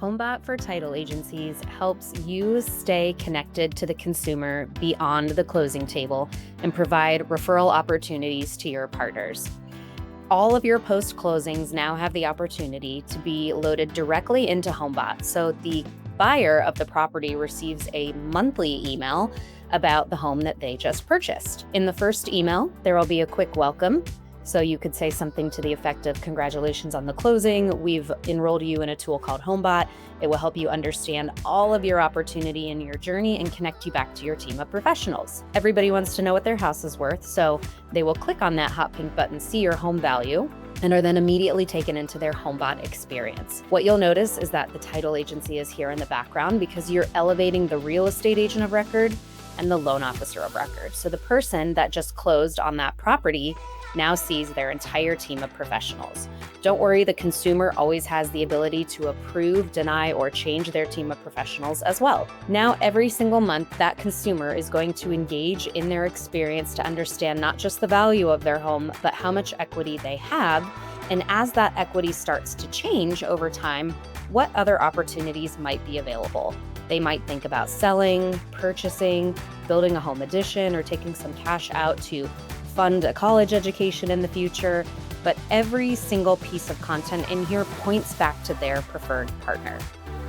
Homebot for title agencies helps you stay connected to the consumer beyond the closing table and provide referral opportunities to your partners. All of your post closings now have the opportunity to be loaded directly into Homebot. So the buyer of the property receives a monthly email about the home that they just purchased. In the first email, there will be a quick welcome. So you could say something to the effect of, "Congratulations on the closing. We've enrolled you in a tool called Homebot. It will help you understand all of your opportunity in your journey and connect you back to your team of professionals." Everybody wants to know what their house is worth, so they will click on that hot pink button, see your home value, and are then immediately taken into their Homebot experience. What you'll notice is that the title agency is here in the background because you're elevating the real estate agent of record and the loan officer of record. So the person that just closed on that property now sees their entire team of professionals. Don't worry, the consumer always has the ability to approve, deny, or change their team of professionals as well. Now, every single month, that consumer is going to engage in their experience to understand not just the value of their home, but how much equity they have. And as that equity starts to change over time, what other opportunities might be available? They might think about selling, purchasing, building a home addition, or taking some cash out to fund a college education in the future, but every single piece of content in here points back to their preferred partner.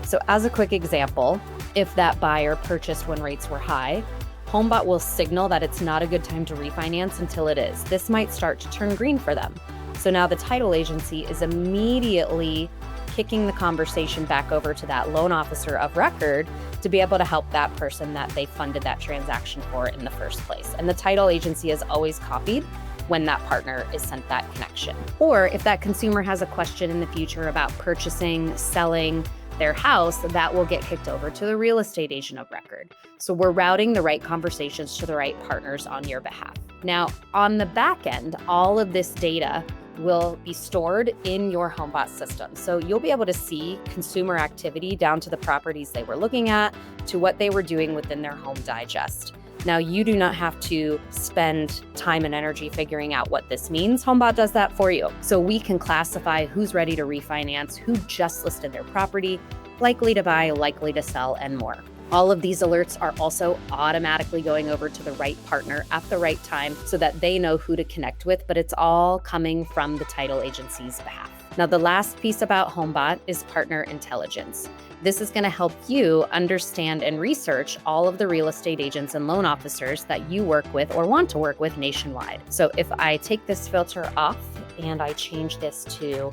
So as a quick example, if that buyer purchased when rates were high, Homebot will signal that it's not a good time to refinance until it is. This might start to turn green for them. So now the title agency is immediately kicking the conversation back over to that loan officer of record to be able to help that person that they funded that transaction for in the first place. And the title agency is always copied when that partner is sent that connection. Or if that consumer has a question in the future about purchasing, selling their house, that will get kicked over to the real estate agent of record. So we're routing the right conversations to the right partners on your behalf. Now, on the back end, all of this data will be stored in your Homebot system. So you'll be able to see consumer activity down to the properties they were looking at, to what they were doing within their home digest. Now, you do not have to spend time and energy figuring out what this means. Homebot does that for you. So we can classify who's ready to refinance, who just listed their property, likely to buy, likely to sell, and more. All of these alerts are also automatically going over to the right partner at the right time so that they know who to connect with, but it's all coming from the title agency's behalf. Now, the last piece about Homebot is partner intelligence. This is going to help you understand and research all of the real estate agents and loan officers that you work with or want to work with nationwide. So if I take this filter off and I change this to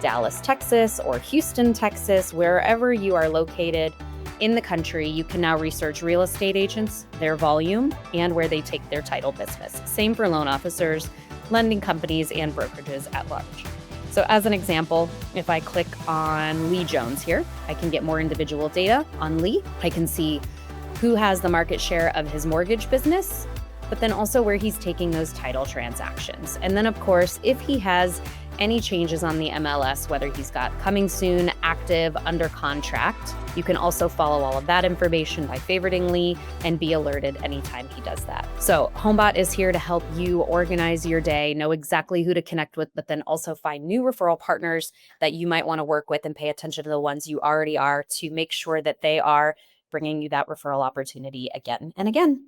Dallas, Texas, or Houston, Texas, wherever you are located in the country, you can now research real estate agents, their volume, and where they take their title business. Same for loan officers, lending companies, and brokerages at large. So as an example, if I click on Lee Jones here, I can get more individual data on Lee. I can see who has the market share of his mortgage business, but then also where he's taking those title transactions. And then of course, if he has any changes on the MLS, whether he's got coming soon, active, under contract, you can also follow all of that information by favoriting Lee and be alerted anytime he does that. So Homebot is here to help you organize your day, know exactly who to connect with, but then also find new referral partners that you might want to work with and pay attention to the ones you already are to make sure that they are bringing you that referral opportunity again and again.